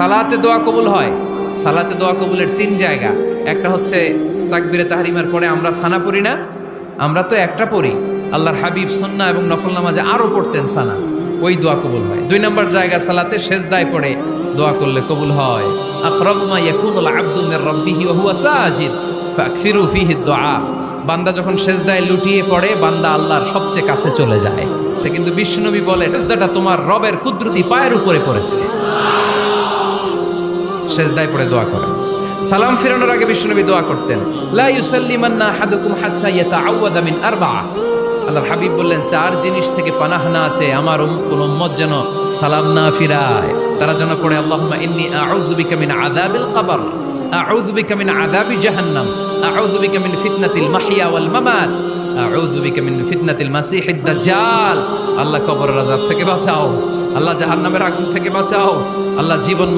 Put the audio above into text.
সালাতে দোয়া কবুল হয়। সালাতে দোয়া কবুলের 3 জায়গা। একটা হচ্ছে তাকবীরে তাহরিমার পরে আমরা সানা পড়ি না, আমরা তো একটা পড়ি। আল্লাহর হাবিব সুন্নাহ এবং নফল নামাজে আরো পড়তেন সানা, ওই দোয়া কবুল হয়। 2 নম্বর জায়গা সালাতে সেজদায় পড়ে দোয়া করলে কবুল হয়। আকরাবু মা ইয়াকুনুল আবদু মির রাব্বিহি ওয়া হুয়া সাজিদ ফাকসিরু ফিহি দুআ। বান্দা যখন সেজদায় লুটিয়ে পড়ে, বান্দা আল্লাহর সবচেয়ে কাছে চলে যায়। তা কিন্তু বিশ্বনবী বলে, সেজদাটা তোমার রবের কুদরতি পায়ের উপরে পড়েছে। সেজদায় পড়ে দোয়া করেন। সালাম ফিরানোর আগে বিশ্বনবী দোয়া করতেন, লা ইউসাল্লিমান্না আহাদুকুম হাত্তা ইয়াতাআওয়াযা মিন আরবা'a। আল্লাহর হাবিব বললেন, 4 জিনিস থেকে পানাহ না আছে আমার কোন উম্মত যেন সালাম না ফিরায়। তারা যেন পড়ে, আল্লাহুম্মা ইন্নী আউযু বিকা মিন আযাবিল কবর, আউযু বিকা মিন আযাবি জাহান্নাম, আউযু বিকা মিন ফিতনাতিল মাহইয়া ওয়াল মামাত, আউযু বিকা মিন ফিতনাতিল মাসিহিদ দাজ্জাল। আল্লাহ কবরের আযাব থেকে বাঁচাও, আল্লাহ জাহান্নামের আগুন থেকে বাঁচাও, আল্লাহ জীবন